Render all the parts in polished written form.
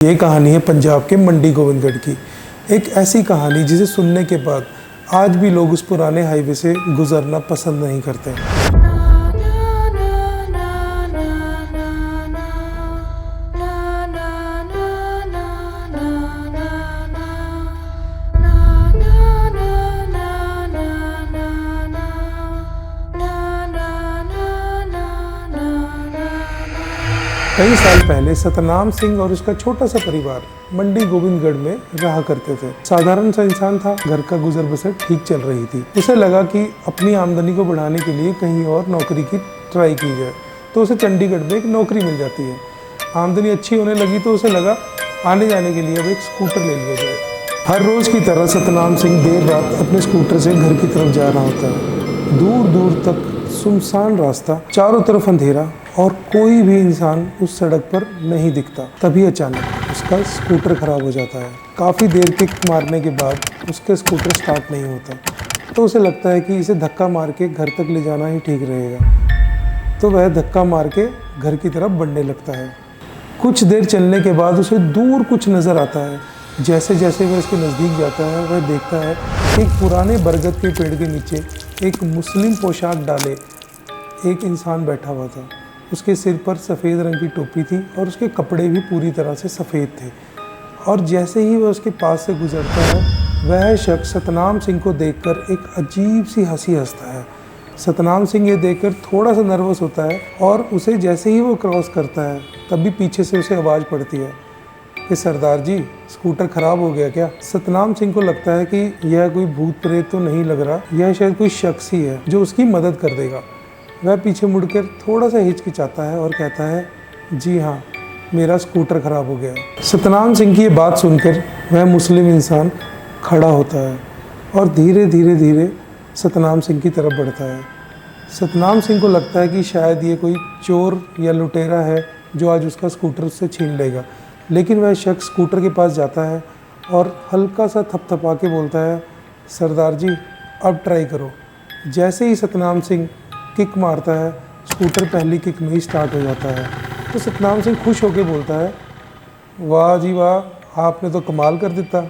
ये कहानी है पंजाब के मंडी गोविंदगढ़ की। एक ऐसी कहानी जिसे सुनने के बाद आज भी लोग उस पुराने हाईवे से गुजरना पसंद नहीं करते। कई साल पहले सतनाम सिंह और उसका छोटा सा परिवार मंडी गोविंदगढ़ में रहा करते थे। साधारण सा इंसान था, घर का गुजर बसर ठीक चल रही थी। उसे लगा कि अपनी आमदनी को बढ़ाने के लिए कहीं और नौकरी की ट्राई की जाए, तो उसे चंडीगढ़ में एक नौकरी मिल जाती है। आमदनी अच्छी होने लगी तो उसे लगा आने जाने के लिए अब एक स्कूटर ले लिया जाए। हर रोज की तरह सतनाम सिंह देर रात अपने स्कूटर से घर की तरफ जा रहा होता है। दूर दूर तक सुनसान रास्ता, चारों तरफ अंधेरा और कोई भी इंसान उस सड़क पर नहीं दिखता। तभी अचानक उसका स्कूटर खराब हो जाता है। काफ़ी देर किक मारने के बाद उसका स्कूटर स्टार्ट नहीं होता, तो उसे लगता है कि इसे धक्का मार के घर तक ले जाना ही ठीक रहेगा। तो वह धक्का मार के घर की तरफ बढ़ने लगता है। कुछ देर चलने के बाद उसे दूर कुछ नज़र आता है। जैसे जैसे वह इसके नज़दीक जाता है, वह देखता है एक पुराने बरगद के पेड़ के नीचे एक मुस्लिम पोशाक डाले एक इंसान बैठा हुआ था। उसके सिर पर सफ़ेद रंग की टोपी थी और उसके कपड़े भी पूरी तरह से सफ़ेद थे। और जैसे ही वह उसके पास से गुजरता है, वह शख्स सतनाम सिंह को देखकर एक अजीब सी हंसी हंसता है। सतनाम सिंह ये देखकर थोड़ा सा नर्वस होता है और उसे जैसे ही वो क्रॉस करता है, तभी पीछे से उसे आवाज़ पड़ती है कि सरदार जी, स्कूटर ख़राब हो गया क्या? सतनाम सिंह को लगता है कि यह कोई भूत प्रेत तो नहीं लग रहा, यह शायद कोई शख्स ही है जो उसकी मदद कर देगा। वह पीछे मुड़कर थोड़ा सा हिचकिचाता है और कहता है, जी हाँ, मेरा स्कूटर ख़राब हो गया है। सतनाम सिंह की ये बात सुनकर वह मुस्लिम इंसान खड़ा होता है और धीरे धीरे धीरे सतनाम सिंह की तरफ बढ़ता है। सतनाम सिंह को लगता है कि शायद ये कोई चोर या लुटेरा है जो आज उसका स्कूटर उससे छीन लेगा। लेकिन वह शख्स स्कूटर के पास जाता है और हल्का सा थपथपा के बोलता है, सरदार जी, अब ट्राई करो। जैसे ही सतनाम सिंह किक मारता है, स्कूटर पहली किक में ही स्टार्ट हो जाता है। तो सतनाम सिंह खुश होकर बोलता है, वाह जी वाह, आपने तो कमाल कर दिता।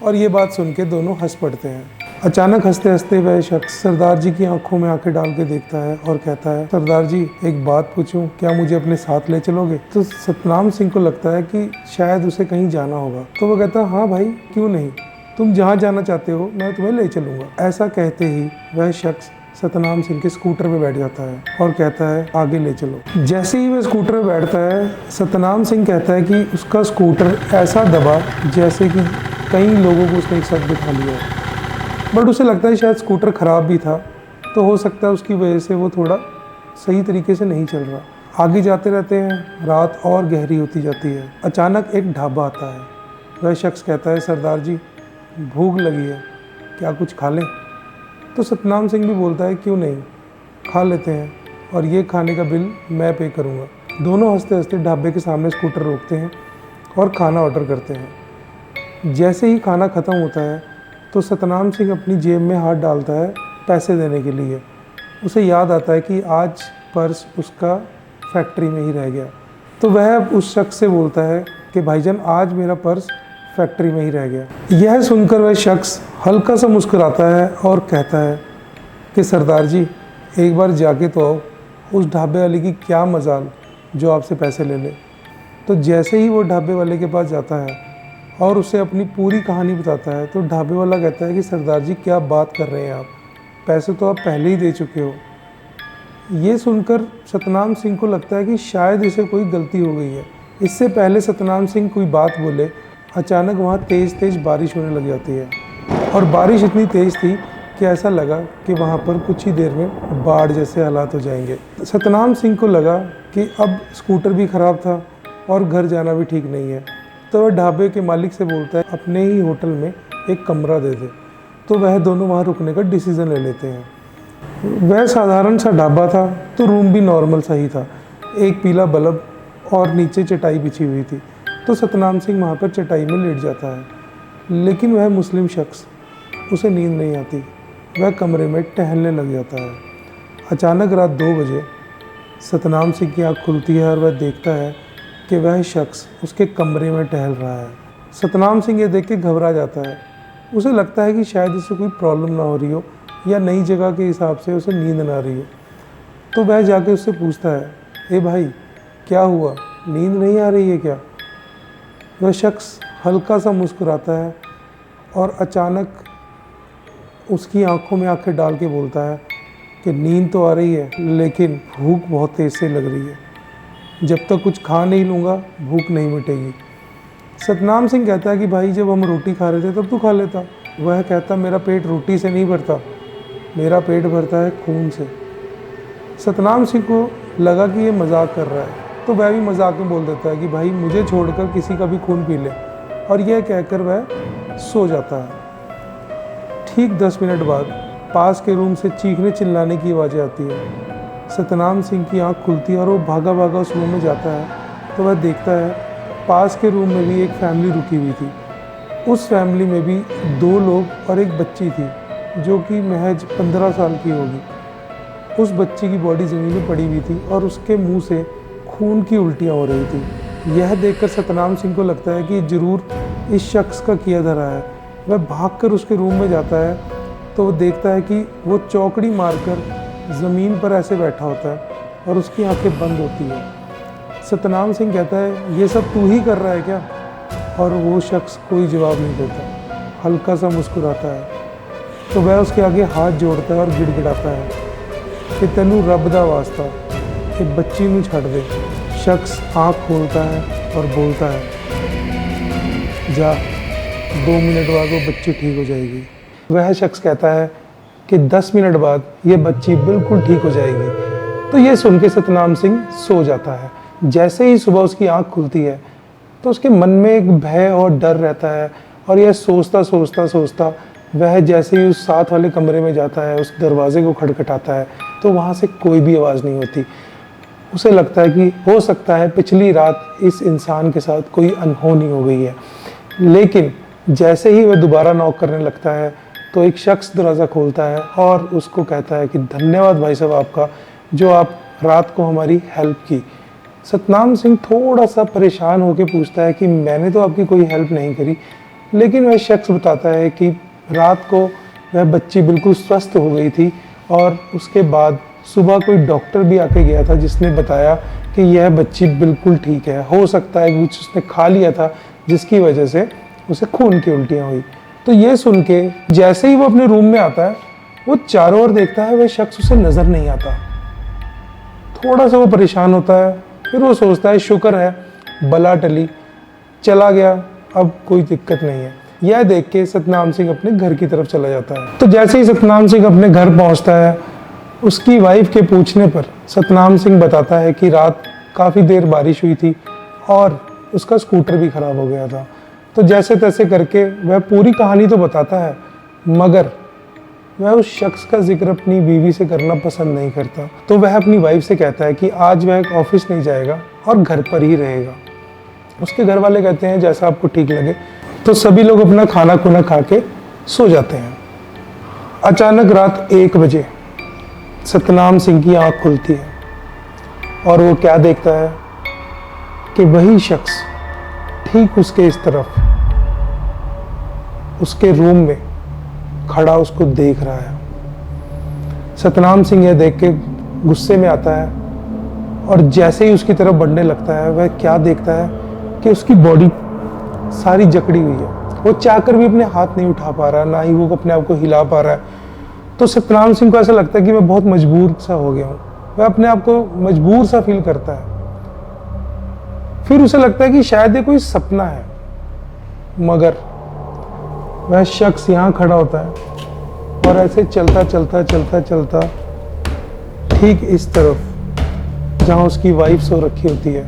और ये बात सुन के दोनों हंस पड़ते हैं। अचानक हंसते हंसते वह शख्स सरदार जी की आंखों में आंखें डाल के देखता है और कहता है, सरदार जी, एक बात पूछूं, क्या मुझे अपने साथ ले चलोगे? तो सतनाम सिंह को लगता है कि शायद उसे कहीं जाना होगा, तो वो कहता है, हाँ भाई, क्यों नहीं, तुम जहाँ जाना चाहते हो मैं तुम्हें ले चलूँगा। ऐसा कहते ही वह शख्स सतनाम सिंह के स्कूटर में बैठ जाता है और कहता है, आगे ले चलो। जैसे ही वह स्कूटर में बैठता है, सतनाम सिंह कहता है कि उसका स्कूटर ऐसा दबा जैसे कि कई लोगों को उसने एक साथ बिठा लिया है। बट उसे लगता है शायद स्कूटर ख़राब भी था, तो हो सकता है उसकी वजह से वो थोड़ा सही तरीके से नहीं चल रहा। आगे जाते रहते हैं, रात और गहरी होती जाती है। अचानक एक ढाबा आता है। वह शख्स कहता है, सरदार जी, भूख लगी है, क्या कुछ खा लें? तो सतनाम सिंह भी बोलता है, क्यों नहीं, खा लेते हैं, और ये खाने का बिल मैं पे करूँगा। दोनों हंसते हंसते ढाबे के सामने स्कूटर रोकते हैं और खाना ऑर्डर करते हैं। जैसे ही खाना ख़त्म होता है तो सतनाम सिंह अपनी जेब में हाथ डालता है पैसे देने के लिए। उसे याद आता है कि आज पर्स उसका फैक्ट्री में ही रह गया। तो वह उस शख्स से बोलता है कि भाईजान, आज मेरा पर्स फैक्ट्री में ही रह गया। यह सुनकर वह शख्स हल्का सा मुस्कुराता है और कहता है कि सरदार जी, एक बार जाके तो आओ, उस ढाबे वाले की क्या मजाल जो आपसे पैसे ले ले। तो जैसे ही वो ढाबे वाले के पास जाता है और उसे अपनी पूरी कहानी बताता है, तो ढाबे वाला कहता है कि सरदार जी, क्या बात कर रहे हैं आप, पैसे तो आप पहले ही दे चुके हो। ये सुनकर सतनाम सिंह को लगता है कि शायद इसे कोई गलती हो गई है। इससे पहले सतनाम सिंह कोई बात बोले, अचानक वहाँ तेज़ तेज़ बारिश होने लग जाती है और बारिश इतनी तेज़ थी कि ऐसा लगा कि वहाँ पर कुछ ही देर में बाढ़ जैसे हालात हो जाएंगे। सतनाम सिंह को लगा कि अब स्कूटर भी ख़राब था और घर जाना भी ठीक नहीं है। तो वह ढाबे के मालिक से बोलता है, अपने ही होटल में एक कमरा दे दे। तो वह दोनों वहाँ रुकने का डिसीज़न ले लेते हैं। वह साधारण सा ढाबा था, तो रूम भी नॉर्मल सा ही था। एक पीला बल्ब और नीचे चटाई बिछी हुई थी। तो सतनाम सिंह वहाँ पर चटाई में लेट जाता है, लेकिन वह मुस्लिम शख्स, उसे नींद नहीं आती। वह कमरे में टहलने लग जाता है। अचानक रात 2 बजे सतनाम सिंह की आँख खुलती है और वह देखता है कि कि वह शख्स उसके कमरे में टहल रहा है। सतनाम सिंह ये देख के घबरा जाता है। उसे लगता है कि शायद इसे कोई प्रॉब्लम ना हो रही हो या नई जगह के हिसाब से उसे नींद ना आ रही हो। तो वह जाके उससे पूछता है, ए भाई क्या हुआ, नींद नहीं आ रही है क्या? वह शख्स हल्का सा मुस्कुराता है और अचानक उसकी आंखों में आंखें डाल के बोलता है कि नींद तो आ रही है लेकिन भूख बहुत तेज़ से लग रही है। जब तक कुछ खा नहीं लूँगा भूख नहीं मिटेगी। सतनाम सिंह कहता है कि भाई जब हम रोटी खा रहे थे तब तू खा लेता। वह कहता मेरा पेट रोटी से नहीं भरता, मेरा पेट भरता है खून से। सतनाम सिंह को लगा कि ये मजाक कर रहा है, तो वह भी मजाक में बोल देता है कि भाई मुझे छोड़कर किसी का भी खून पी ले, और यह कहकर वह सो जाता है। ठीक 10 मिनट बाद पास के रूम से चीखने चिल्लाने की आवाज़ें आती है। सतनाम सिंह की आंख खुलती है और वो भागा भागा उस रूम में जाता है तो वह देखता है पास के रूम में भी एक फैमिली रुकी हुई थी। उस फैमिली में भी 2 लोग और एक बच्ची थी जो कि महज 15 साल की होगी। उस बच्ची की बॉडी ज़मीन में पड़ी हुई थी और उसके मुंह से खून की उल्टियाँ हो रही थी। यह देखकर सतनाम सिंह को लगता है कि ज़रूर इस शख्स का किया धरा है। वह भागकर उसके रूम में जाता है तो वो देखता है कि वो चौकड़ी मारकर ज़मीन पर ऐसे बैठा होता है और उसकी आंखें बंद होती है। सतनाम सिंह कहता है ये सब तू ही कर रहा है क्या? और वो शख्स कोई जवाब नहीं देता, हल्का सा मुस्कुराता है। तो वह उसके आगे हाथ जोड़ता है और गिड़गिड़ाता है कि तेनू रब दा वास्ता कि बच्ची नू छड़ दे। शख्स आँख खोलता है और बोलता है जा, 2 मिनट बाद वो बच्ची ठीक हो जाएगी। वह शख्स कहता है कि 10 मिनट बाद ये बच्ची बिल्कुल ठीक हो जाएगी। तो ये सुन के सतनाम सिंह सो जाता है। जैसे ही सुबह उसकी आंख खुलती है तो उसके मन में एक भय और डर रहता है, और यह सोचता वह जैसे ही उस साथ वाले कमरे में जाता है, उस दरवाजे को खटखटाता है तो वहाँ से कोई भी आवाज़ नहीं होती। उसे लगता है कि हो सकता है पिछली रात इस इंसान के साथ कोई अनहोनी हो गई है। लेकिन जैसे ही वह दोबारा नॉक करने लगता है तो एक शख्स दरवाज़ा खोलता है और उसको कहता है कि धन्यवाद भाई साहब आपका, जो आप रात को हमारी हेल्प की। सतनाम सिंह थोड़ा सा परेशान होकर पूछता है कि मैंने तो आपकी कोई हेल्प नहीं करी, लेकिन वह शख्स बताता है कि रात को वह बच्ची बिल्कुल स्वस्थ हो गई थी और उसके बाद सुबह कोई डॉक्टर भी आके गया था जिसने बताया कि यह बच्ची बिल्कुल ठीक है। हो सकता है कुछ उसने खा लिया था जिसकी वजह से उसे खून की उल्टियाँ हुई। तो ये सुन के जैसे ही वो अपने रूम में आता है वो चारों ओर देखता है, वह शख्स उसे नज़र नहीं आता। थोड़ा सा वो परेशान होता है, फिर वो सोचता है शुक्र है बला टली, चला गया, अब कोई दिक्कत नहीं है। यह देख के सतनाम सिंह अपने घर की तरफ चला जाता है। तो जैसे ही सतनाम सिंह अपने घर पहुंचता है, उसकी वाइफ के पूछने पर सतनाम सिंह बताता है कि रात काफ़ी देर बारिश हुई थी और उसका स्कूटर भी ख़राब हो गया था। तो जैसे तैसे करके वह पूरी कहानी तो बताता है, मगर वह उस शख्स का जिक्र अपनी बीवी से करना पसंद नहीं करता। तो वह अपनी वाइफ से कहता है कि आज वह ऑफिस नहीं जाएगा और घर पर ही रहेगा। उसके घर वाले कहते हैं जैसा आपको ठीक लगे। तो सभी लोग अपना खाना खुना खा के सो जाते हैं। अचानक रात 1 बजे सतनाम सिंह की आँख खुलती है और वो क्या देखता है कि वही शख्स ठीक उसके इस तरफ उसके रूम में खड़ा उसको देख रहा है। सतनाम सिंह यह देख के गुस्से में आता है और जैसे ही उसकी तरफ बढ़ने लगता है वह क्या देखता है कि उसकी बॉडी सारी जकड़ी हुई है। वो चाहकर भी अपने हाथ नहीं उठा पा रहा, ना ही वो अपने आप को हिला पा रहा है। तो सतनाम सिंह को ऐसा लगता है कि मैं बहुत मजबूर सा हो गया हूँ। वह अपने आप को मजबूर सा फील करता है। फिर उसे लगता है कि शायद ये कोई सपना है, मगर वह शख्स यहाँ खड़ा होता है और ऐसे चलता ठीक इस तरफ जहाँ उसकी वाइफ सो रखी होती है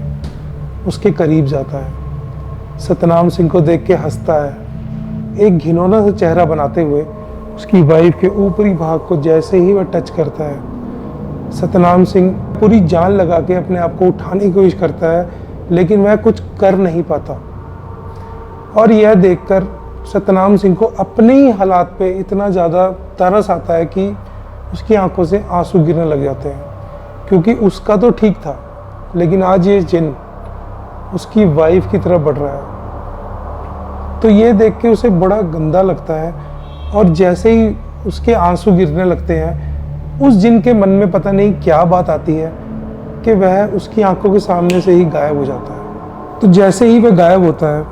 उसके करीब जाता है। सतनाम सिंह को देख के हंसता है, एक घिनौना सा चेहरा बनाते हुए उसकी वाइफ के ऊपरी भाग को जैसे ही वह टच करता है, सतनाम सिंह पूरी जान लगा के अपने आप को उठाने की कोशिश करता है, लेकिन वह कुछ कर नहीं पाता। और यह देखकर सतनाम सिंह को अपने ही हालात पे इतना ज़्यादा तरस आता है कि उसकी आंखों से आंसू गिरने लग जाते हैं, क्योंकि उसका तो ठीक था, लेकिन आज ये जिन उसकी वाइफ की तरफ बढ़ रहा है। तो ये देख के उसे बड़ा गंदा लगता है और जैसे ही उसके आंसू गिरने लगते हैं, उस जिन के मन में पता नहीं क्या बात आती है कि वह उसकी आंखों के सामने से ही गायब हो जाता है। तो जैसे ही वह गायब होता है,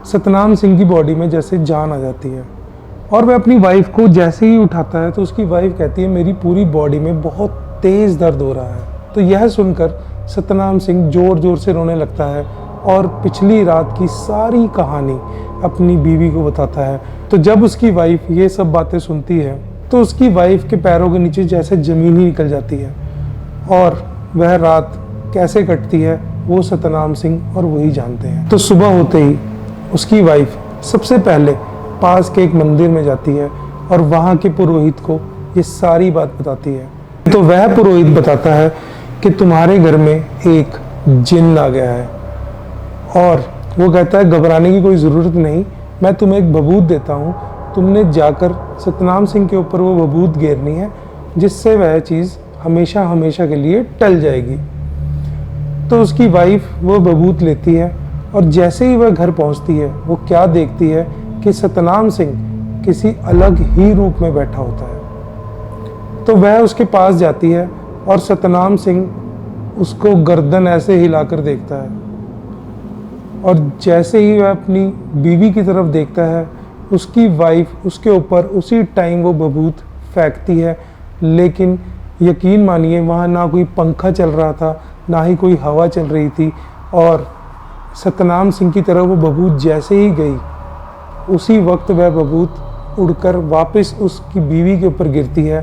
सतनाम सिंह की बॉडी में जैसे जान आ जाती है और वह अपनी वाइफ को जैसे ही उठाता है तो उसकी वाइफ कहती है मेरी पूरी बॉडी में बहुत तेज़ दर्द हो रहा है। तो यह सुनकर सतनाम सिंह ज़ोर ज़ोर से रोने लगता है और पिछली रात की सारी कहानी अपनी बीवी को बताता है। तो जब उसकी वाइफ ये सब बातें सुनती है तो उसकी वाइफ के पैरों के नीचे जैसे ज़मीन ही निकल जाती है और वह रात कैसे कटती है वो सतनाम सिंह और वही जानते हैं। तो सुबह होते ही उसकी वाइफ सबसे पहले पास के एक मंदिर में जाती है और वहाँ के पुरोहित को ये सारी बात बताती है। तो वह पुरोहित बताता है कि तुम्हारे घर में एक जिन्न आ गया है और वो कहता है घबराने की कोई ज़रूरत नहीं, मैं तुम्हें एक बबूत देता हूँ, तुमने जाकर सतनाम सिंह के ऊपर वो बबूत घेरनी है जिससे वह चीज़ हमेशा हमेशा के लिए टल जाएगी। तो उसकी वाइफ वो बबूत लेती है और जैसे ही वह घर पहुँचती है वो क्या देखती है कि सतनाम सिंह किसी अलग ही रूप में बैठा होता है। तो वह उसके पास जाती है और सतनाम सिंह उसको गर्दन ऐसे हिलाकर देखता है और जैसे ही वह अपनी बीवी की तरफ देखता है उसकी वाइफ उसके ऊपर उसी टाइम वो बबूत फेंकती है। लेकिन यकीन मानिए वहाँ ना कोई पंखा चल रहा था, ना ही कोई हवा चल रही थी और सतनाम सिंह की तरफ वो बबूत जैसे ही गई उसी वक्त वह बबूत उड़कर वापस उसकी बीवी के ऊपर गिरती है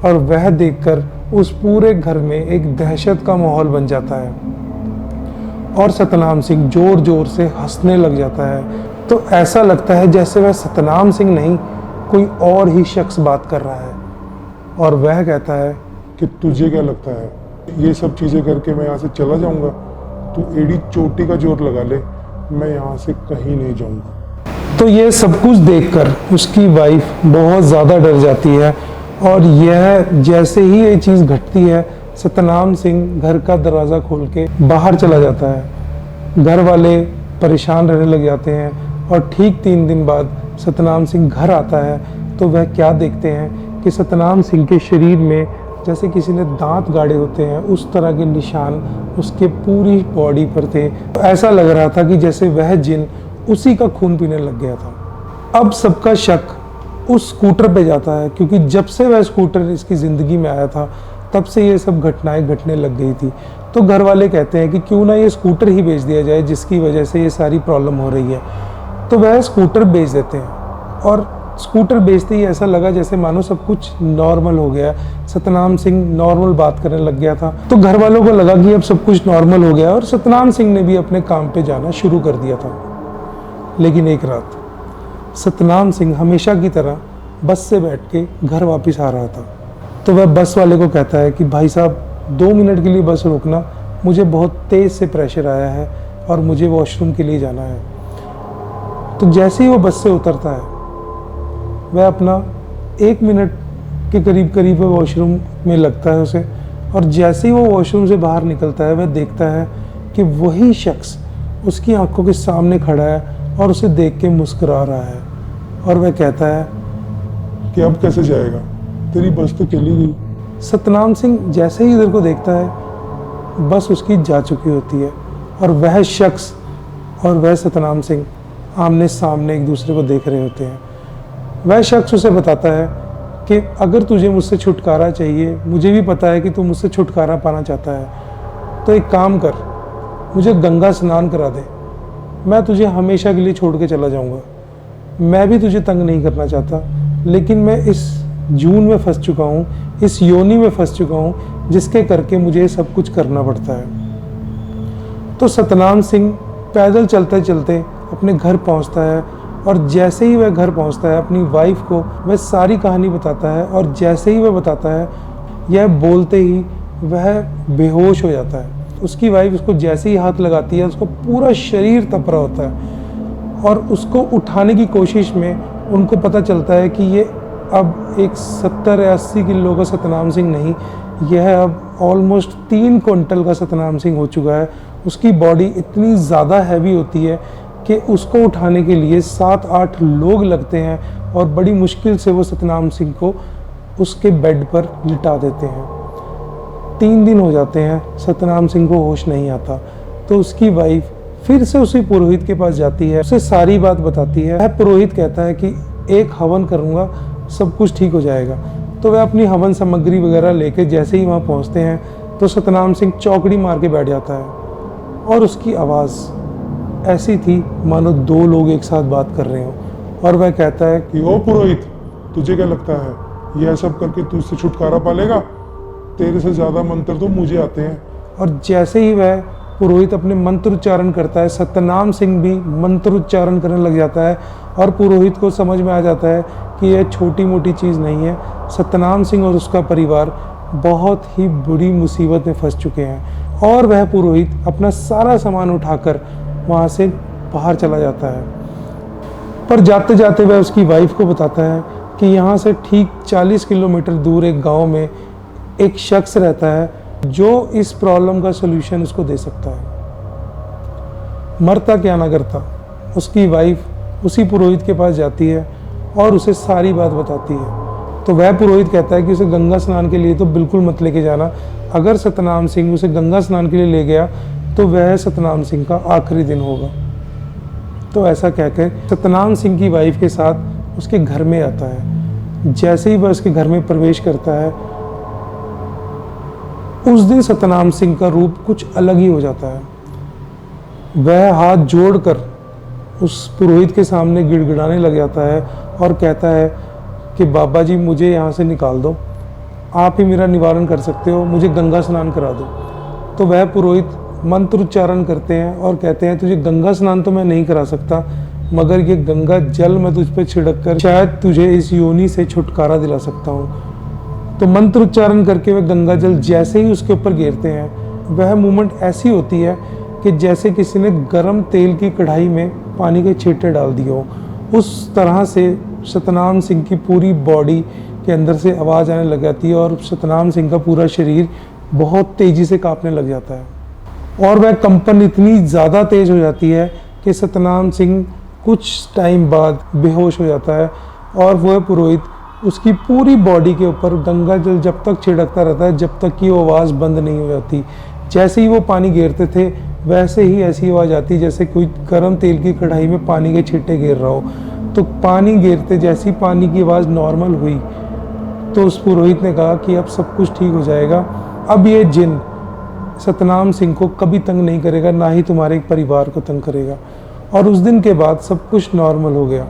और वह देखकर उस पूरे घर में एक दहशत का माहौल बन जाता है और सतनाम सिंह जोर जोर से हंसने लग जाता है। तो ऐसा लगता है जैसे वह सतनाम सिंह नहीं कोई और ही शख्स बात कर रहा है और वह कहता है कि तुझे क्या लगता है ये सब चीज़ें करके मैं यहाँ से चला जाऊँगा? तू एड़ी चोटी का जोर लगा ले, मैं यहाँ से कहीं नहीं जाऊँगा। तो ये सब कुछ देखकर उसकी वाइफ बहुत ज़्यादा डर जाती है और यह जैसे ही ये चीज़ घटती है सतनाम सिंह घर का दरवाज़ा खोल के बाहर चला जाता है। घर वाले परेशान रहने लग जाते हैं और ठीक 3 दिन बाद सतनाम सिंह घर आता है तो वह क्या देखते हैं कि सतनाम सिंह के शरीर में जैसे किसी ने दांत गाड़े होते हैं उस तरह के निशान उसके पूरी बॉडी पर थे। तो ऐसा लग रहा था कि जैसे वह जिन उसी का खून पीने लग गया था। अब सबका शक उस स्कूटर पे जाता है क्योंकि जब से वह स्कूटर इसकी ज़िंदगी में आया था तब से ये सब घटनाएं घटने लग गई थी। तो घर वाले कहते हैं कि क्यों ना ये स्कूटर ही बेच दिया जाए जिसकी वजह से ये सारी प्रॉब्लम हो रही है। तो वह स्कूटर बेच देते हैं और स्कूटर बेचते ही ऐसा लगा जैसे मानो सब कुछ नॉर्मल हो गया। सतनाम सिंह नॉर्मल बात करने लग गया था। तो घर वालों को लगा कि अब सब कुछ नॉर्मल हो गया और सतनाम सिंह ने भी अपने काम पे जाना शुरू कर दिया था। लेकिन एक रात सतनाम सिंह हमेशा की तरह बस से बैठ के घर वापस आ रहा था। तो वह बस वाले को कहता है कि भाई साहब 2 मिनट के लिए बस रोकना, मुझे बहुत तेज़ से प्रेशर आया है और मुझे वॉशरूम के लिए जाना है। तो जैसे ही वो बस से उतरता है वह अपना 1 मिनट के करीब वॉशरूम में लगता है उसे और जैसे ही वो वॉशरूम से बाहर निकलता है वह देखता है कि वही शख्स उसकी आंखों के सामने खड़ा है और उसे देख के मुस्कुरा रहा है और वह कहता है कि अब कैसे जाएगा, तेरी बस तो चली गई। सतनाम सिंह जैसे ही इधर को देखता है बस उसकी जा चुकी होती है और वह शख्स और वह सतनाम सिंह आमने सामने एक दूसरे को देख रहे होते हैं। वह शख्स उसे बताता है कि अगर तुझे मुझसे छुटकारा चाहिए, मुझे भी पता है कि तू मुझसे छुटकारा पाना चाहता है, तो एक काम कर, मुझे गंगा स्नान करा दे, मैं तुझे हमेशा के लिए छोड़ के चला जाऊंगा। मैं भी तुझे तंग नहीं करना चाहता, लेकिन मैं इस जून में फंस चुका हूँ, इस योनि में फंस चुका हूँ जिसके करके मुझे सब कुछ करना पड़ता है। तो सतनाम सिंह पैदल चलते चलते अपने घर पहुँचता है और जैसे ही वह घर पहुँचता है अपनी वाइफ को वह सारी कहानी बताता है और जैसे ही वह बताता है यह बोलते ही वह बेहोश हो जाता है। उसकी वाइफ उसको जैसे ही हाथ लगाती है उसका पूरा शरीर तप रहा होता है और उसको उठाने की कोशिश में उनको पता चलता है कि ये अब एक 70 या 80 किलो का सतनाम सिंह नहीं, यह अब ऑलमोस्ट 3 क्विंटल का सतनाम सिंह हो चुका है उसकी बॉडी इतनी ज़्यादा हैवी होती है कि उसको उठाने के लिए 7-8 लोग लगते हैं और बड़ी मुश्किल से वो सतनाम सिंह को उसके बेड पर लिटा देते हैं। 3 दिन हो जाते हैं, सतनाम सिंह को होश नहीं आता। तो उसकी वाइफ फिर से उसी पुरोहित के पास जाती है, उसे सारी बात बताती है। वह पुरोहित कहता है कि एक हवन करूँगा, सब कुछ ठीक हो जाएगा। तो वह अपनी हवन सामग्री वगैरह लेके जैसे ही वहाँ पहुँचते हैं तो सतनाम सिंह चौकड़ी मार के बैठ जाता है और उसकी आवाज़ ऐसी थी मानो 2 लोग एक साथ बात कर रहे हो। और वह कहता है कि ओ पुरोहित, तुझे क्या लगता है यह सब करके तू इससे छुटकारा पालेगा? तेरे से ज़्यादा मंत्र तो मुझे आते हैं। और जैसे ही वह पुरोहित अपने मंत्र उच्चारण करता है, सतनाम सिंह भी मंत्र उच्चारण करने लग जाता है और पुरोहित को समझ में आ जाता है कि यह छोटी मोटी चीज़ नहीं है। सतनाम सिंह और उसका परिवार बहुत ही बुरी मुसीबत में फंस चुके हैं और वह पुरोहित अपना सारा सामान उठाकर वहाँ से बाहर चला जाता है। पर जाते जाते वह उसकी वाइफ को बताता है कि यहाँ से ठीक 40 किलोमीटर दूर एक गांव में एक शख्स रहता है जो इस प्रॉब्लम का सलूशन उसको दे सकता है। मरता क्या ना करता, उसकी वाइफ उसी पुरोहित के पास जाती है और उसे सारी बात बताती है। तो वह पुरोहित कहता है कि उसे गंगा स्नान के लिए तो बिल्कुल मत लेके जाना। अगर सतनाम सिंह उसे गंगा स्नान के लिए ले गया तो वह सतनाम सिंह का आखिरी दिन होगा। तो ऐसा कहकर सतनाम सिंह की वाइफ के साथ उसके घर में आता है। जैसे ही वह उसके घर में प्रवेश करता है, उस दिन सतनाम सिंह का रूप कुछ अलग ही हो जाता है। वह हाथ जोड़कर उस पुरोहित के सामने गिड़गिड़ाने लग जाता है और कहता है कि बाबा जी, मुझे यहाँ से निकाल दो, आप ही मेरा निवारण कर सकते हो, मुझे गंगा स्नान करा दो। तो वह पुरोहित मंत्र उच्चारण करते हैं और कहते हैं तुझे गंगा स्नान तो मैं नहीं करा सकता, मगर ये गंगा जल मैं तुझ पे छिड़क कर शायद तुझे इस योनि से छुटकारा दिला सकता हूँ। तो मंत्र उच्चारण करके वह गंगा जल जैसे ही उसके ऊपर गिरते हैं, वह मूवमेंट ऐसी होती है कि जैसे किसी ने गर्म तेल की कढ़ाई में पानी के छींटे डाल दिए हो। उस तरह से सतनाम सिंह की पूरी बॉडी के अंदर से आवाज़ आने लग जाती है और सतनाम सिंह का पूरा शरीर बहुत तेज़ी से कांपने लग जाता है और वह कंपन इतनी ज़्यादा तेज़ हो जाती है कि सतनाम सिंह कुछ टाइम बाद बेहोश हो जाता है और वह पुरोहित उसकी पूरी बॉडी के ऊपर गंगा जल जब तक छिड़कता रहता है जब तक कि वो आवाज़ बंद नहीं हो जाती। जैसे ही वो पानी गिरते थे वैसे ही ऐसी आवाज़ आती जैसे कोई गर्म तेल की कढ़ाई में पानी के छींटे गिर रहा हो। तो पानी गिरते जैसी पानी की आवाज़ नॉर्मल हुई तो उस पुरोहित ने कहा कि अब सब कुछ ठीक हो जाएगा, अब ये जिन सतनाम सिंह को कभी तंग नहीं करेगा, ना ही तुम्हारे परिवार को तंग करेगा। और उस दिन के बाद सब कुछ नॉर्मल हो गया।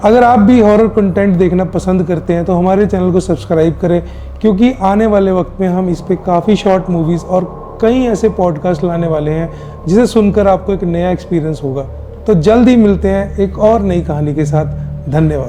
अगर आप भी हॉरर कंटेंट देखना पसंद करते हैं तो हमारे चैनल को सब्सक्राइब करें, क्योंकि आने वाले वक्त में हम इस पे काफ़ी शॉर्ट मूवीज़ और कई ऐसे पॉडकास्ट लाने वाले हैं जिसे सुनकर आपको एक नया एक्सपीरियंस होगा। तो जल्द ही मिलते हैं एक और नई कहानी के साथ। धन्यवाद।